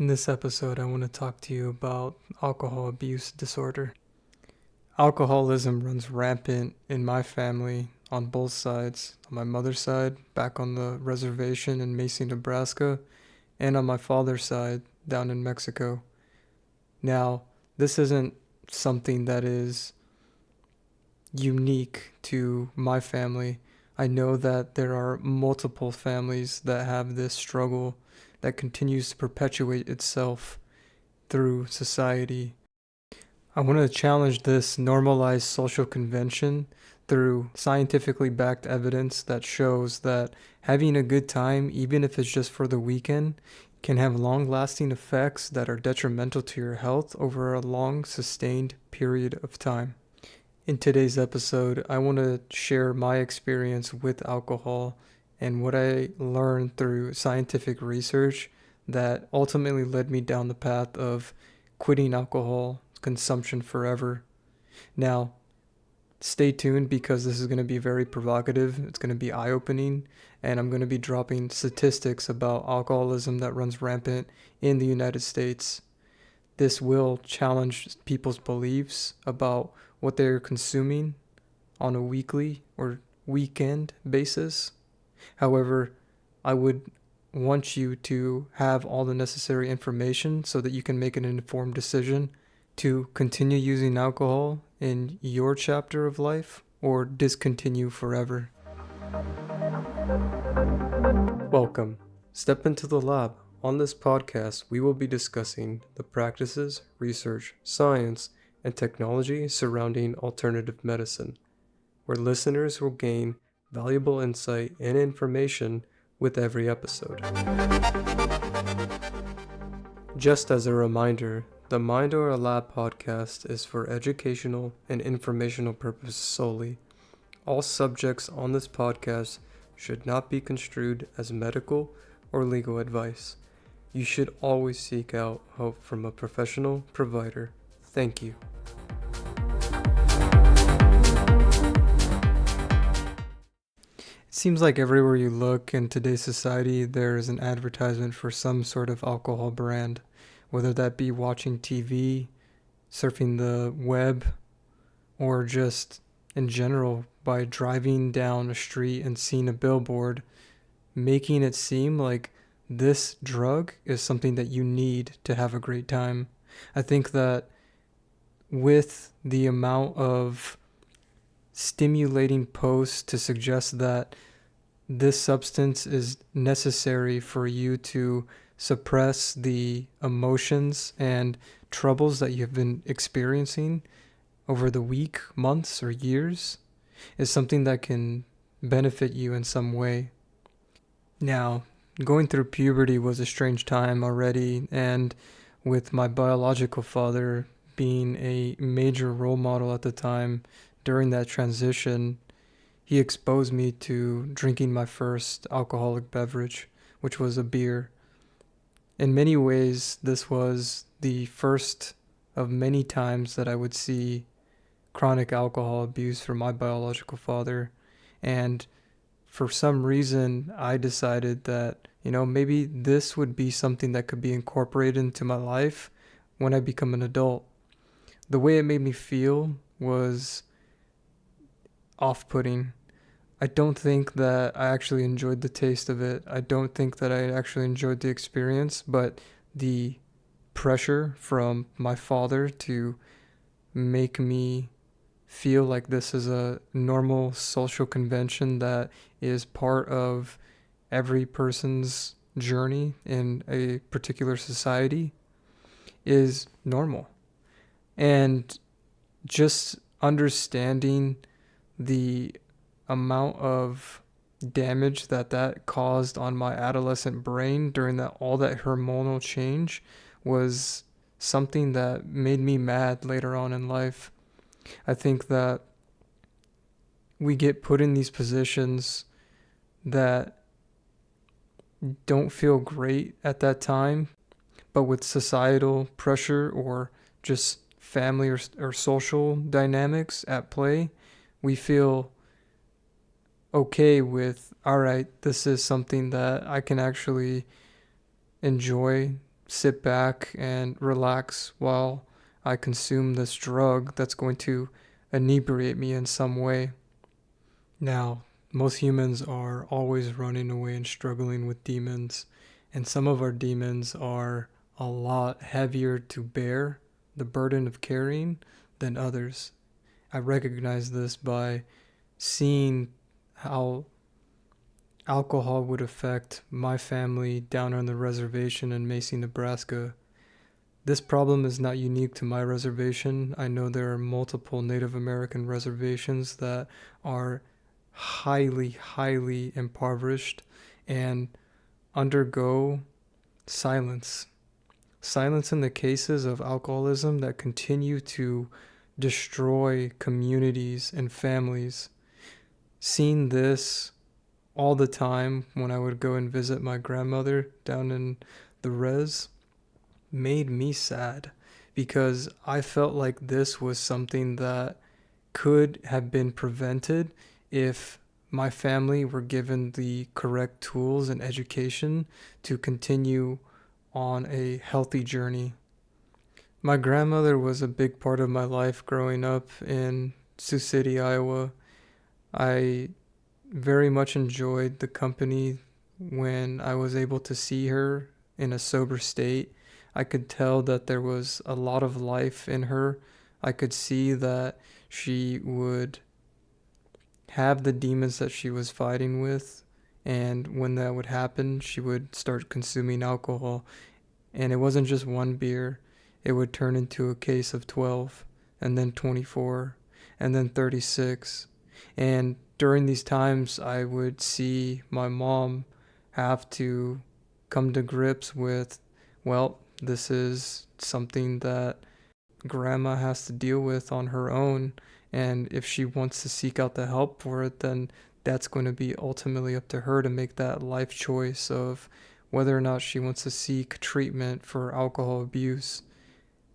In this episode, I want to talk to you about alcohol abuse disorder. Alcoholism runs rampant in my family on both sides. On my mother's side, back on the reservation in Macy, Nebraska, and on my father's side, down in Mexico. Now, this isn't something that is unique to my family. I know that there are multiple families that have this struggle that continues to perpetuate itself through society. I want to challenge this normalized social convention through scientifically backed evidence that shows that having a good time, even if it's just for the weekend, can have long-lasting effects that are detrimental to your health over a long, sustained period of time. In today's episode, I want to share my experience with alcohol and what I learned through scientific research that ultimately led me down the path of quitting alcohol consumption forever. Now, stay tuned because this is going to be very provocative. It's going to be eye-opening, and I'm going to be dropping statistics about alcoholism that runs rampant in the United States. This will challenge people's beliefs about what they're consuming on a weekly or weekend basis. However, I would want you to have all the necessary information so that you can make an informed decision to continue using alcohol in your chapter of life or discontinue forever. Welcome. Step into the lab. On this podcast, we will be discussing the practices, research, science, and technology surrounding alternative medicine, where listeners will gain valuable insight and information with every episode. Just as a reminder, the Mind or a Lab podcast is for educational and informational purposes solely. All subjects on this podcast should not be construed as medical or legal advice. You should always seek out help from a professional provider. Thank you. It seems like everywhere you look in today's society, there is an advertisement for some sort of alcohol brand, whether that be watching TV, surfing the web, or just in general by driving down a street and seeing a billboard, making it seem like this drug is something that you need to have a great time. I think that with the amount of stimulating posts to suggest that this substance is necessary for you to suppress the emotions and troubles that you've been experiencing over the week, months, or years, is something that can benefit you in some way. Now, going through puberty was a strange time already, and with my biological father being a major role model at the time during that transition, he exposed me to drinking my first alcoholic beverage, which was a beer. In many ways, this was the first of many times that I would see chronic alcohol abuse from my biological father, and for some reason, I decided that, maybe this would be something that could be incorporated into my life when I become an adult. The way it made me feel was off-putting. I don't think that I actually enjoyed the taste of it. I don't think that I actually enjoyed the experience, but the pressure from my father to make me feel like this is a normal social convention that is part of every person's journey in a particular society is normal. And just understanding the amount of damage that caused on my adolescent brain during all that hormonal change was something that made me mad later on in life. I think that we get put in these positions that don't feel great at that time, but with societal pressure or just family or social dynamics at play, we feel okay with, all right, this is something that I can actually enjoy sit back and relax while I consume this drug that's going to inebriate me in some way. Now, most humans are always running away and struggling with demons, and some of our demons are a lot heavier to bear the burden of carrying than others. I recognize this by seeing how alcohol would affect my family down on the reservation in Macy, Nebraska. This problem is not unique to my reservation. I know there are multiple Native American reservations that are highly, highly impoverished and undergo silence. Silence in the cases of alcoholism that continue to destroy communities and families. Seeing this all the time when I would go and visit my grandmother down in the res made me sad because I felt like this was something that could have been prevented if my family were given the correct tools and education to continue on a healthy journey. My grandmother was a big part of my life growing up in Sioux City, Iowa. I very much enjoyed the company when I was able to see her in a sober state. I could tell that there was a lot of life in her. I could see that she would have the demons that she was fighting with, and when that would happen, she would start consuming alcohol. And it wasn't just one beer, it would turn into a case of 12, and then 24, and then 36. And during these times, I would see my mom have to come to grips with, well, this is something that grandma has to deal with on her own. And if she wants to seek out the help for it, then that's going to be ultimately up to her to make that life choice of whether or not she wants to seek treatment for alcohol abuse.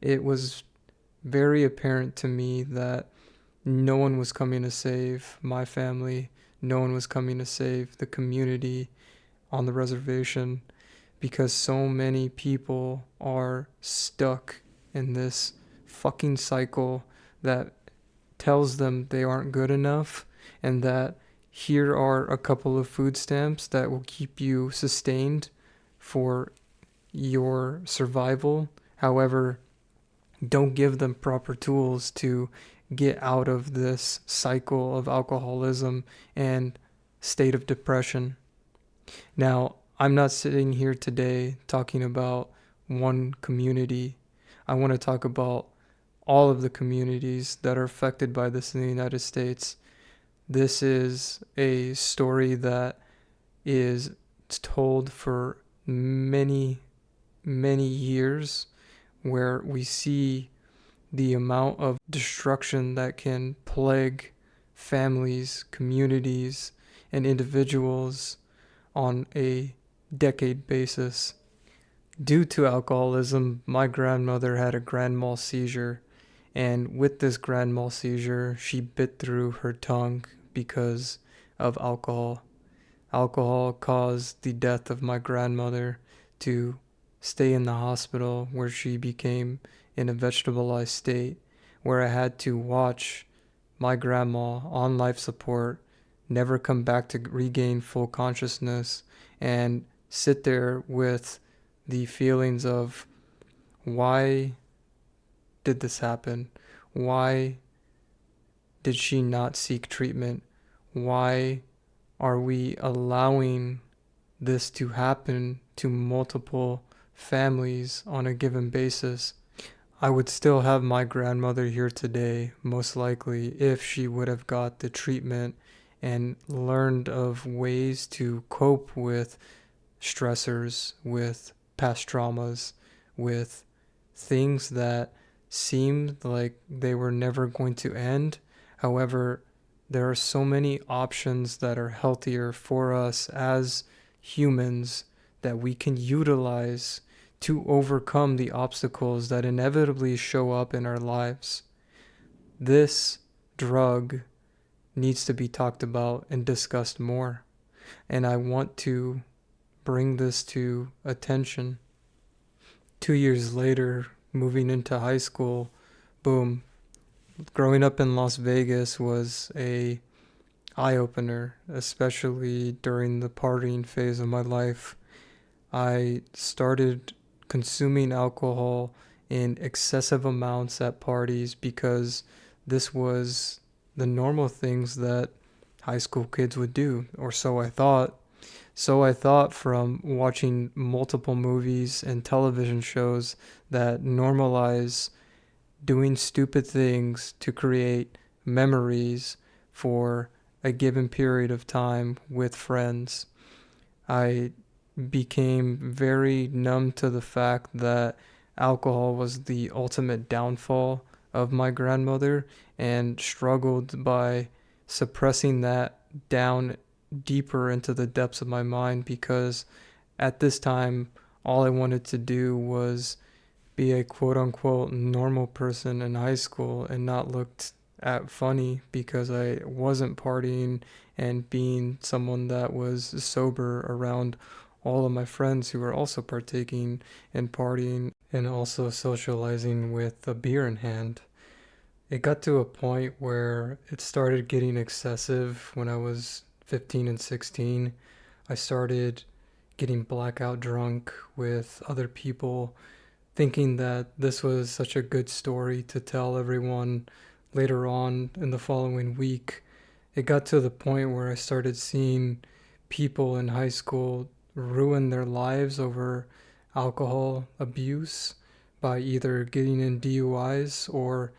It was very apparent to me that no one was coming to save my family. No one was coming to save the community on the reservation because so many people are stuck in this fucking cycle that tells them they aren't good enough and that here are a couple of food stamps that will keep you sustained for your survival. However, don't give them proper tools to get out of this cycle of alcoholism and state of depression. Now, I'm not sitting here today talking about one community. I want to talk about all of the communities that are affected by this in the United States. This is a story that is told for many, many years, where we see the amount of destruction that can plague families, communities, and individuals on a decade basis. Due to alcoholism, my grandmother had a grand mal seizure, and with this grand mal seizure, she bit through her tongue because of alcohol. Alcohol caused the death of my grandmother to stay in the hospital where she became in a vegetabilized state, where I had to watch my grandma on life support never come back to regain full consciousness and sit there with the feelings of why did this happen? Why did she not seek treatment? Why are we allowing this to happen to multiple families on a given basis? I would still have my grandmother here today, most likely, if she would have got the treatment and learned of ways to cope with stressors, with past traumas, with things that seemed like they were never going to end. However, there are so many options that are healthier for us as humans that we can utilize to overcome the obstacles that inevitably show up in our lives. This drug needs to be talked about and discussed more, and I want to bring this to attention. 2 years later, moving into high school, boom, growing up in Las Vegas was a eye opener, especially during the partying phase of my life. I started consuming alcohol in excessive amounts at parties because this was the normal things that high school kids would do, or so I thought. So I thought from watching multiple movies and television shows that normalize doing stupid things to create memories for a given period of time with friends. I became very numb to the fact that alcohol was the ultimate downfall of my grandmother and struggled by suppressing that down deeper into the depths of my mind because at this time all I wanted to do was be a quote unquote normal person in high school and not looked at funny because I wasn't partying and being someone that was sober around all of my friends who were also partaking in partying and also socializing with a beer in hand. It got to a point where it started getting excessive when I was 15 and 16. I started getting blackout drunk with other people thinking that this was such a good story to tell everyone later on in the following week. It got to the point where I started seeing people in high school ruin their lives over alcohol abuse by either getting in DUIs or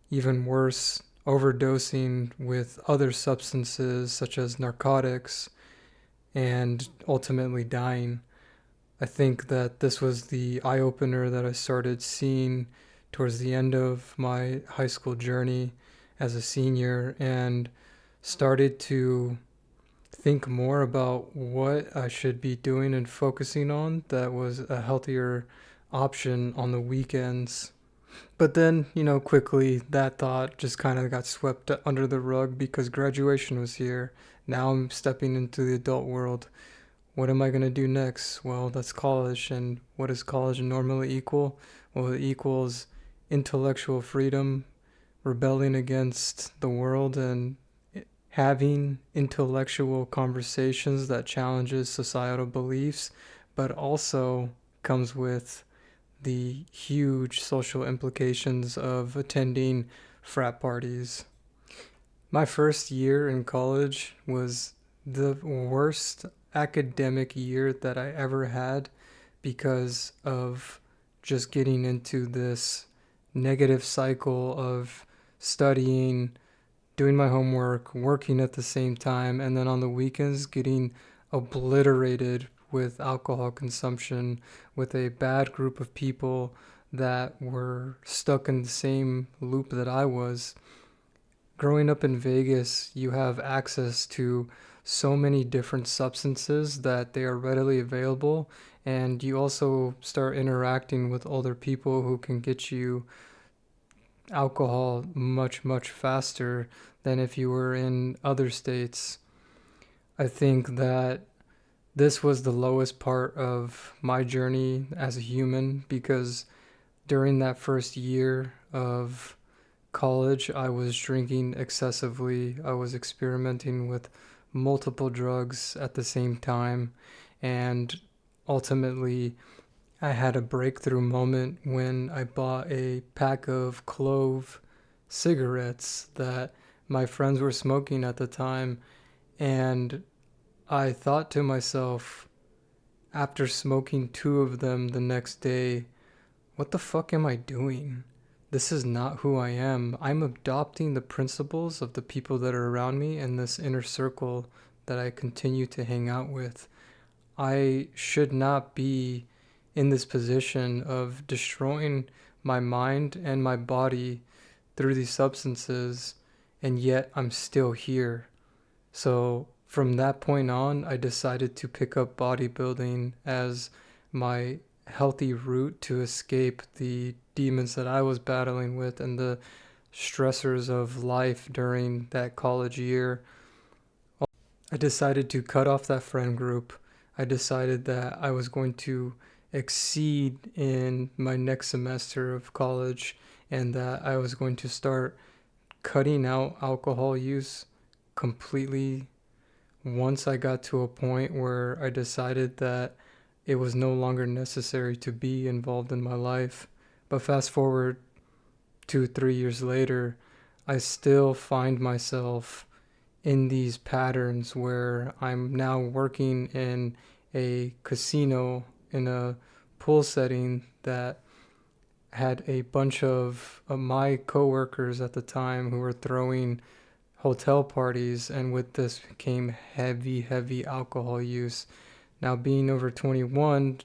even worse, overdosing with other substances such as narcotics and ultimately dying. I think that this was the eye opener that I started seeing towards the end of my high school journey as a senior and started to think more about what I should be doing and focusing on that was a healthier option on the weekends. But then, quickly that thought just kind of got swept under the rug because graduation was here. Now I'm stepping into the adult world. What am I going to do next? Well, that's college. And what does college normally equal? Well, it equals intellectual freedom, rebelling against the world, and having intellectual conversations that challenges societal beliefs, but also comes with the huge social implications of attending frat parties. My first year in college was the worst academic year that I ever had because of just getting into this negative cycle of studying, doing my homework, working at the same time, and then on the weekends getting obliterated with alcohol consumption with a bad group of people that were stuck in the same loop that I was. Growing up in Vegas, you have access to so many different substances that they are readily available, and you also start interacting with older people who can get you alcohol much, much faster than if you were in other states. I think that this was the lowest part of my journey as a human because during that first year of college, I was drinking excessively. I was experimenting with multiple drugs at the same time. And ultimately, I had a breakthrough moment when I bought a pack of clove cigarettes that my friends were smoking at the time. And I thought to myself, after smoking two of them the next day, what the fuck am I doing? This is not who I am. I'm adopting the principles of the people that are around me and this inner circle that I continue to hang out with. I should not be in this position of destroying my mind and my body through these substances, and yet I'm still here. So from that point on, I decided to pick up bodybuilding as my healthy route to escape the demons that I was battling with and the stressors of life during that college year. I decided to cut off that friend group. I decided that I was going to exceed in my next semester of college, and that I was going to start cutting out alcohol use completely once I got to a point where I decided that it was no longer necessary to be involved in my life. But fast forward 2, 3 years later, I still find myself in these patterns where I'm now working in a casino in a pool setting that had a bunch of my coworkers at the time who were throwing hotel parties, and with this came heavy alcohol use. Now, being over 21,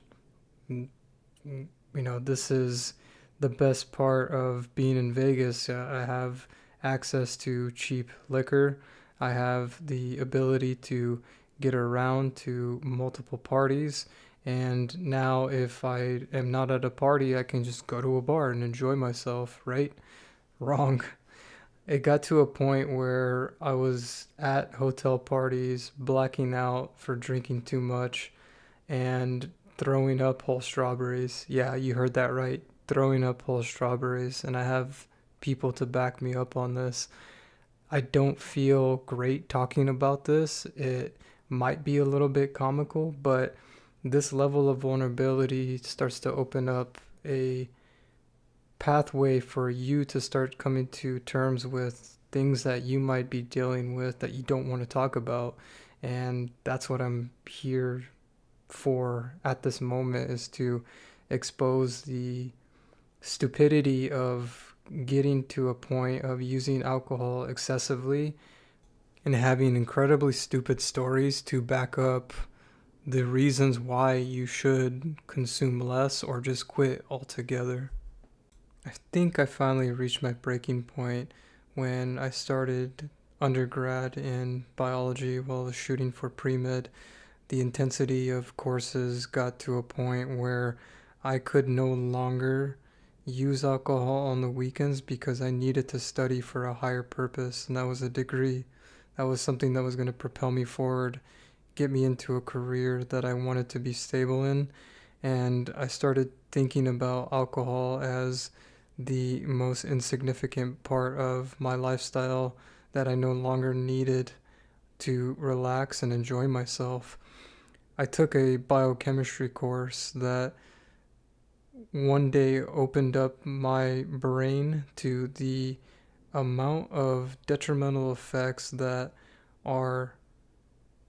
this is the best part of being in Vegas. I have access to cheap liquor. I have the ability to get around to multiple parties. And now, if I am not at a party, I can just go to a bar and enjoy myself, right? Wrong. It got to a point where I was at hotel parties, blacking out for drinking too much, and throwing up whole strawberries. Yeah, you heard that right. Throwing up whole strawberries. And I have people to back me up on this. I don't feel great talking about this. It might be a little bit comical, but this level of vulnerability starts to open up a pathway for you to start coming to terms with things that you might be dealing with that you don't want to talk about. And that's what I'm here for at this moment, is to expose the stupidity of getting to a point of using alcohol excessively and having incredibly stupid stories to back up the reasons why you should consume less or just quit altogether. I think I finally reached my breaking point when I started undergrad in biology while I was shooting for pre-med. The intensity of courses got to a point where I could no longer use alcohol on the weekends because I needed to study for a higher purpose, and that was a degree. That was something that was going to propel me forward, get me into a career that I wanted to be stable in. And I started thinking about alcohol as the most insignificant part of my lifestyle that I no longer needed to relax and enjoy myself. I took a biochemistry course that one day opened up my brain to the amount of detrimental effects that are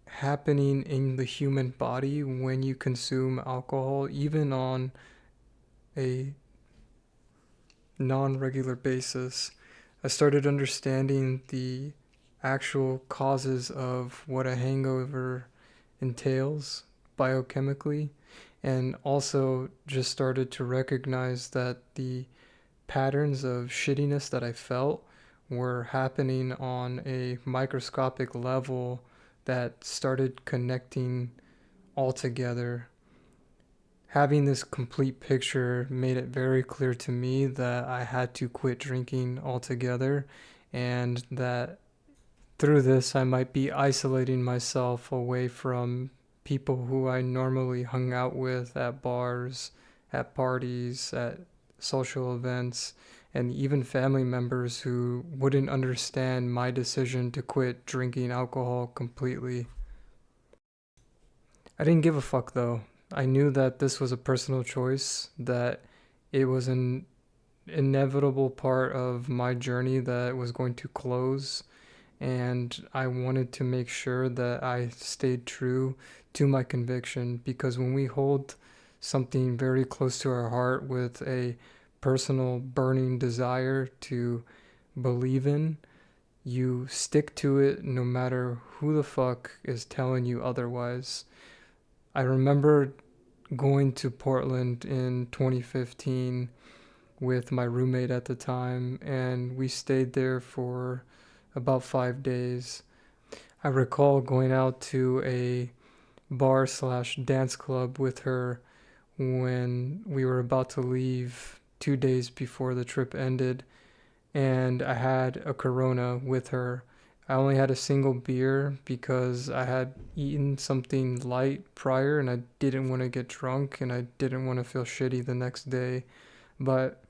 happening in the human body when you consume alcohol, even on a non regular basis. I started understanding the actual causes of what a hangover entails biochemically, and also just started to recognize that the patterns of shittiness that I felt were happening on a microscopic level that started connecting all together. Having this complete picture made it very clear to me that I had to quit drinking altogether, and that through this I might be isolating myself away from people who I normally hung out with at bars, at parties, at social events, and even family members who wouldn't understand my decision to quit drinking alcohol completely. I didn't give a fuck though. I knew that this was a personal choice, that it was an inevitable part of my journey that was going to close, and I wanted to make sure that I stayed true to my conviction, because when we hold something very close to our heart with a personal burning desire to believe in, you stick to it no matter who the fuck is telling you otherwise. I remember going to Portland in 2015 with my roommate at the time, and we stayed there for about 5 days. I recall going out to a bar slash dance club with her when we were about to leave 2 days before the trip ended, and I had a Corona with her. I only had a single beer because I had eaten something light prior and I didn't want to get drunk and I didn't want to feel shitty the next day. But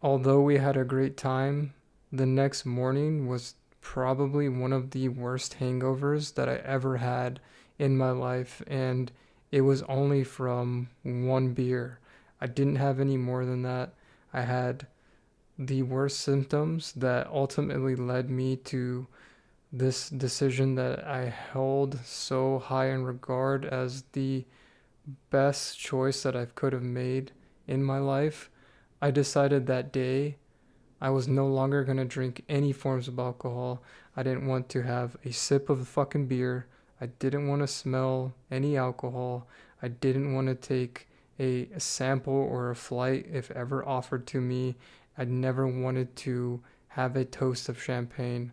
although we had a great time, the next morning was probably one of the worst hangovers that I ever had in my life, and it was only from one beer. I didn't have any more than that. I had the worst symptoms that ultimately led me to this decision that I held so high in regard as the best choice that I could have made in my life. I decided that day I was no longer going to drink any forms of alcohol. I didn't want to have a sip of the fucking beer. I didn't want to smell any alcohol. I didn't want to take a sample or a flight if ever offered to me. I never wanted to have a toast of champagne.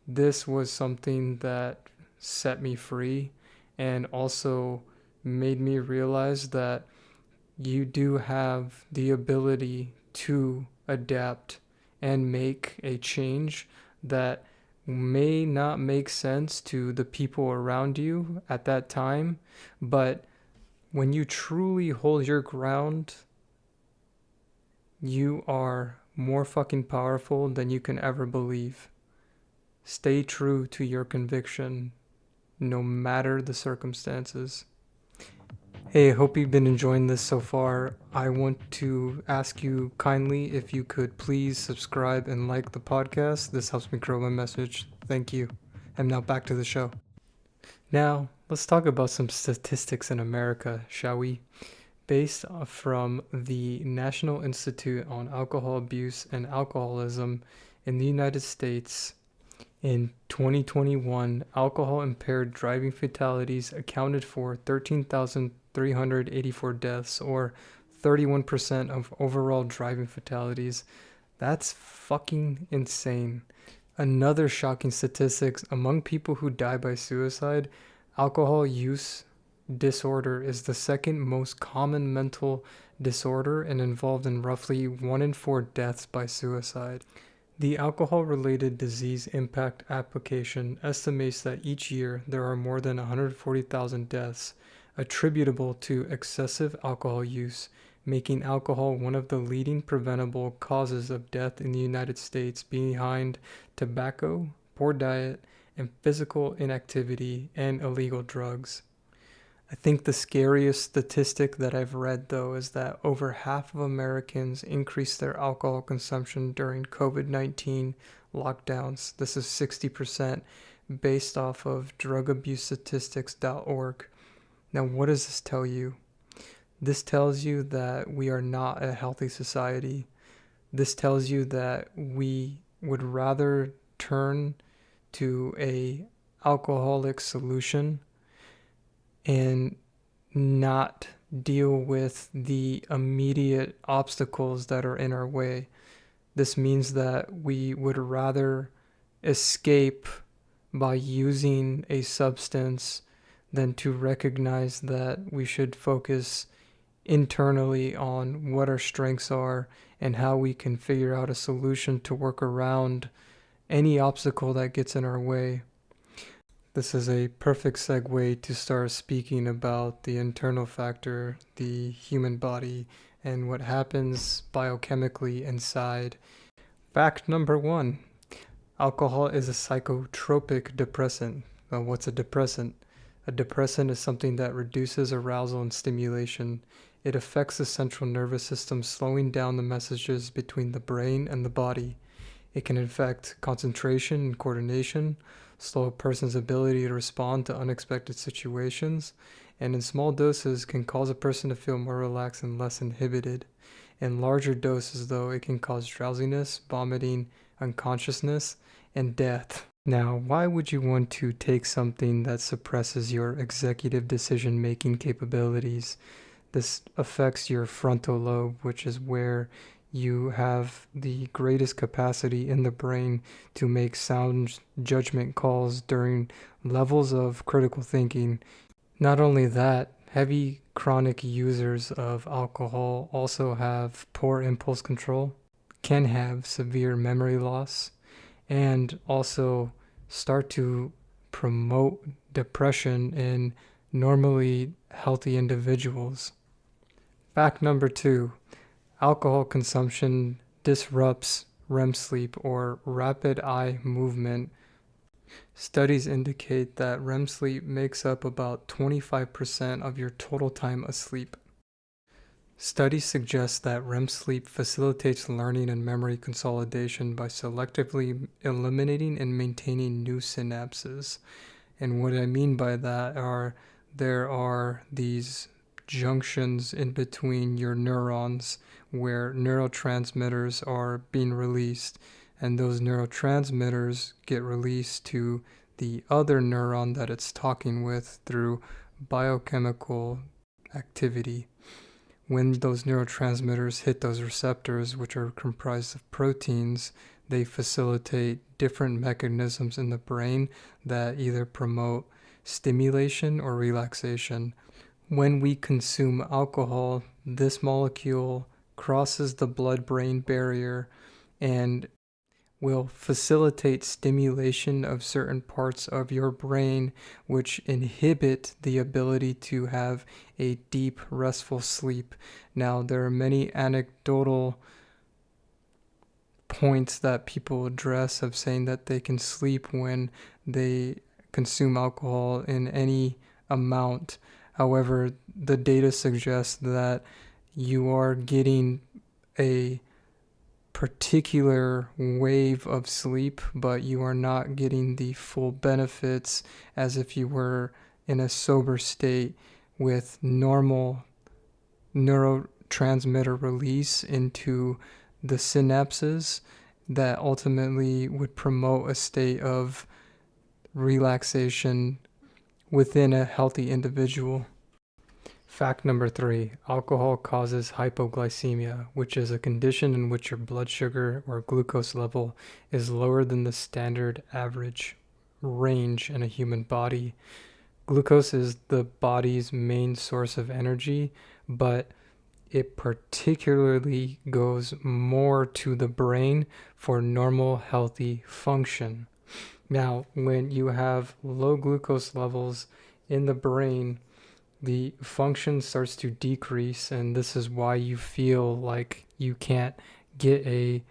This was something that set me free and also made me realize that you do have the ability to adapt and make a change that may not make sense to the people around you at that time, but when you truly hold your ground, you are more fucking powerful than you can ever believe. Stay true to your conviction, no matter the circumstances. Hey, I hope you've been enjoying this so far. I want to ask you kindly if you could please subscribe and like the podcast. This helps me grow my message. Thank you. And now back to the show. Now, let's talk about some statistics in America, shall we? Based from the National Institute on Alcohol Abuse and Alcoholism in the United States, in 2021, alcohol impaired driving fatalities accounted for 13,384 deaths, or 31% of overall driving fatalities. That's fucking insane. Another shocking statistic among people who die by suicide, alcohol use disorder is the second most common mental disorder and involved in roughly 1 in 4 deaths by suicide. The Alcohol-Related Disease Impact Application estimates that each year there are more than 140,000 deaths attributable to excessive alcohol use, making alcohol one of the leading preventable causes of death in the United States, behind tobacco, poor diet, and physical inactivity and illegal drugs. I think the scariest statistic that I've read, though, is that over half of Americans increased their alcohol consumption during COVID-19 lockdowns. This is 60% based off of drugabusestatistics.org. Now, what does this tell you? This tells you that we are not a healthy society. This tells you that we would rather turn to a alcoholic solution and not deal with the immediate obstacles that are in our way. This means that we would rather escape by using a substance than to recognize that we should focus internally on what our strengths are and how we can figure out a solution to work around any obstacle that gets in our way. This is a perfect segue to start speaking about the internal factor, the human body, and what happens biochemically inside. Fact number 1. Alcohol is a psychotropic depressant. Now, what's a depressant? A depressant is something that reduces arousal and stimulation. It affects the central nervous system, slowing down the messages between the brain and the body. It can affect concentration and coordination, slow a person's ability to respond to unexpected situations, and in small doses can cause a person to feel more relaxed and less inhibited. In larger doses, though, it can cause drowsiness, vomiting, unconsciousness, and death. Now, why would you want to take something that suppresses your executive decision-making capabilities? This affects your frontal lobe, which is where you have the greatest capacity in the brain to make sound judgment calls during levels of critical thinking. Not only that, heavy chronic users of alcohol also have poor impulse control, can have severe memory loss, and also start to promote depression in normally healthy individuals. Fact number 2: alcohol consumption disrupts REM sleep, or rapid eye movement. Studies indicate that REM sleep makes up about 25% of your total time asleep. Studies suggest that REM sleep facilitates learning and memory consolidation by selectively eliminating and maintaining new synapses. And what I mean by that are there are these junctions in between your neurons where neurotransmitters are being released, and those neurotransmitters get released to the other neuron that it's talking with through biochemical activity. When those neurotransmitters hit those receptors, which are comprised of proteins, they facilitate different mechanisms in the brain that either promote stimulation or relaxation. When we consume alcohol, this molecule crosses the blood-brain barrier and will facilitate stimulation of certain parts of your brain, which inhibit the ability to have a deep, restful sleep. Now, there are many anecdotal points that people address of saying that they can sleep when they consume alcohol in any amount. However, the data suggests that you are getting a particular wave of sleep, but you are not getting the full benefits as if you were in a sober state with normal neurotransmitter release into the synapses that ultimately would promote a state of relaxation within a healthy individual. Fact number 3: alcohol causes hypoglycemia, which is a condition in which your blood sugar or glucose level is lower than the standard average range in a human body. Glucose is the body's main source of energy, but it particularly goes more to the brain for normal, healthy function. Now, when you have low glucose levels in the brain, the function starts to decrease, and this is why you feel like you can't get a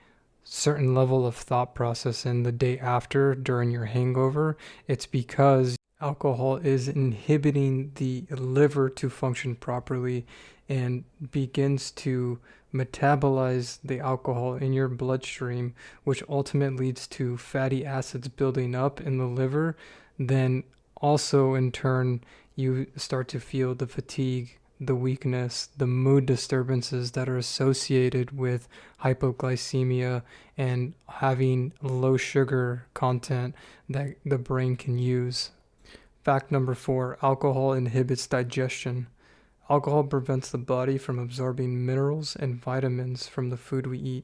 certain level of thought process in the day after during your hangover. It's because alcohol is inhibiting the liver to function properly and begins to metabolize the alcohol in your bloodstream, which ultimately leads to fatty acids building up in the liver. Then also in turn you start to feel the fatigue, the weakness, the mood disturbances that are associated with hypoglycemia and having low sugar content that the brain can use. Fact number 4: alcohol inhibits digestion. Alcohol prevents the body from absorbing minerals and vitamins from the food we eat.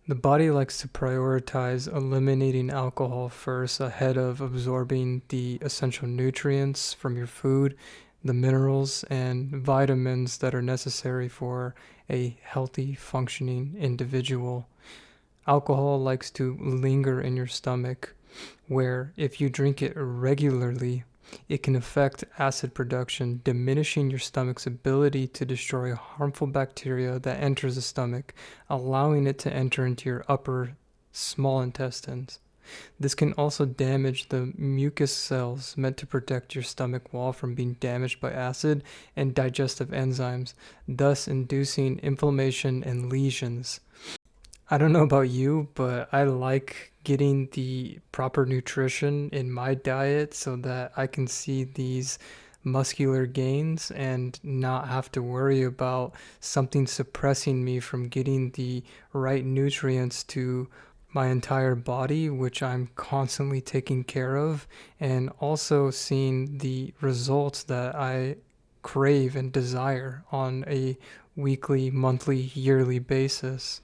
The body likes to prioritize eliminating alcohol first ahead of absorbing the essential nutrients from your food, the minerals and vitamins that are necessary for a healthy, functioning individual. Alcohol likes to linger in your stomach, where if you drink it regularly, it can affect acid production, diminishing your stomach's ability to destroy harmful bacteria that enters the stomach, allowing it to enter into your upper small intestines. This can also damage the mucus cells meant to protect your stomach wall from being damaged by acid and digestive enzymes, thus inducing inflammation and lesions. I don't know about you, but I like getting the proper nutrition in my diet so that I can see these muscular gains and not have to worry about something suppressing me from getting the right nutrients to my entire body, which I'm constantly taking care of, and also seeing the results that I crave and desire on a weekly, monthly, yearly basis.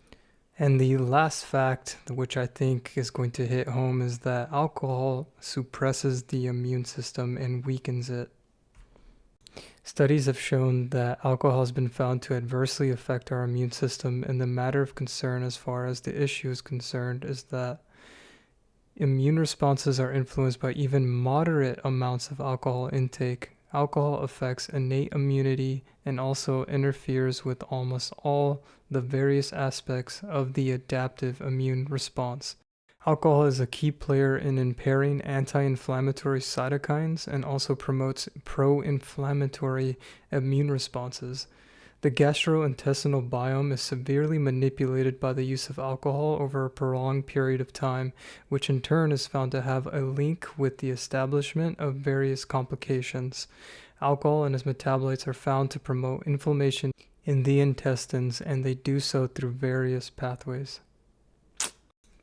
And the last fact, which I think is going to hit home, is that alcohol suppresses the immune system and weakens it. Studies have shown that alcohol has been found to adversely affect our immune system, and the matter of concern as far as the issue is concerned is that Immune responses are influenced by even moderate amounts of alcohol intake. Alcohol affects innate immunity and also interferes with almost all the various aspects of the adaptive immune response. Alcohol is a key player in impairing anti-inflammatory cytokines and also promotes pro-inflammatory immune responses. The gastrointestinal biome is severely manipulated by the use of alcohol over a prolonged period of time, which in turn is found to have a link with the establishment of various complications. Alcohol and its metabolites are found to promote inflammation in the intestines, and they do so through various pathways.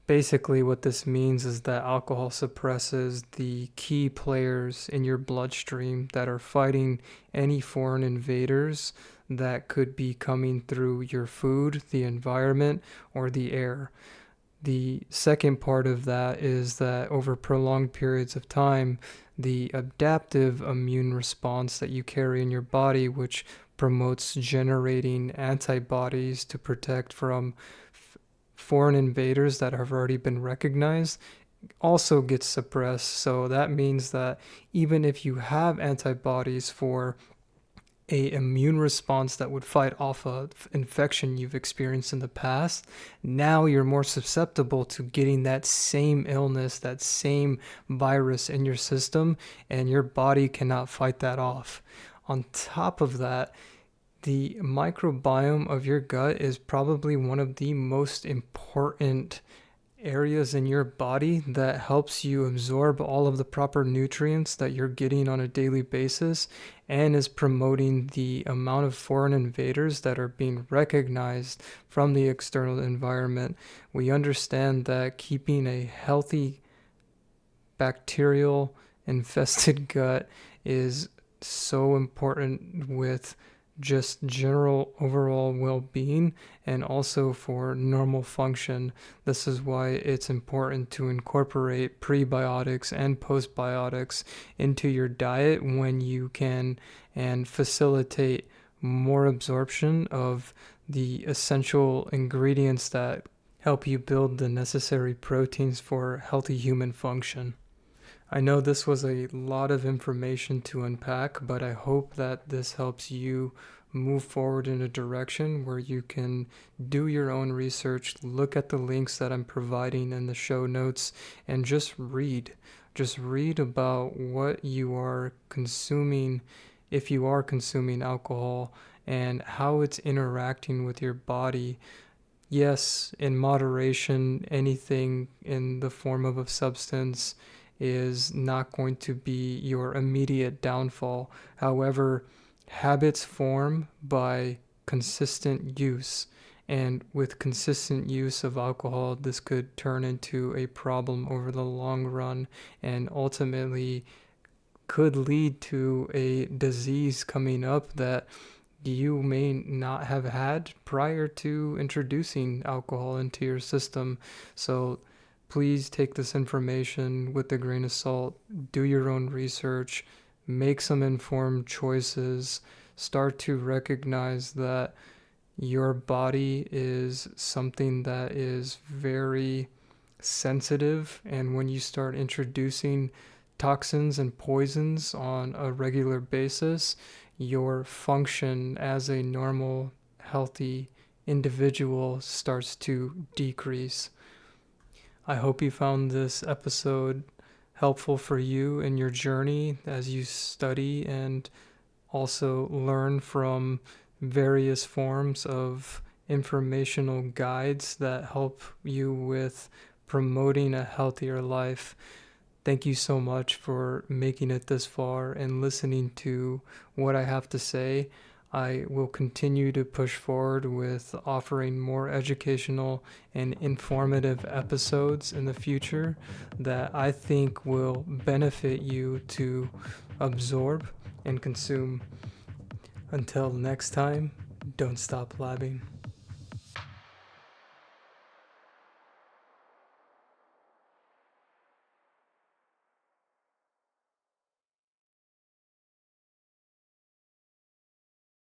Basically, what this means is that alcohol suppresses the key players in your bloodstream that are fighting any foreign invaders that could be coming through your food, the environment, or the air. The second part of that is that over prolonged periods of time, the adaptive immune response that you carry in your body, which promotes generating antibodies to protect from foreign invaders that have already been recognized, also gets suppressed. So that means that even if you have antibodies for a immune response that would fight off a infection you've experienced in the past, now you're more susceptible to getting that same illness, that same virus in your system, and your body cannot fight that off. On top of that, the microbiome of your gut is probably one of the most important areas in your body that helps you absorb all of the proper nutrients that you're getting on a daily basis and is promoting the amount of foreign invaders that are being recognized from the external environment. We understand that keeping a healthy bacterial infested gut is so important with just general overall well-being and also for normal function. This is why it's important to incorporate prebiotics and postbiotics into your diet when you can and facilitate more absorption of the essential ingredients that help you build the necessary proteins for healthy human function. I know this was a lot of information to unpack, but I hope that this helps you move forward in a direction where you can do your own research, look at the links that I'm providing in the show notes, and just read. Just read about what you are consuming, if you are consuming alcohol, and how it's interacting with your body. Yes, in moderation, anything in the form of a substance is not going to be your immediate downfall. However, habits form by consistent use, and with consistent use of alcohol, this could turn into a problem over the long run and ultimately could lead to a disease coming up that you may not have had prior to introducing alcohol into your system. So please take this information with a grain of salt, do your own research, make some informed choices, start to recognize that your body is something that is very sensitive, and when you start introducing toxins and poisons on a regular basis, your function as a normal, healthy individual starts to decrease. I hope you found this episode helpful for you in your journey as you study and also learn from various forms of informational guides that help you with promoting a healthier life. Thank you so much for making it this far and listening to what I have to say. I will continue to push forward with offering more educational and informative episodes in the future that I think will benefit you to absorb and consume. Until next time, don't stop blabbing.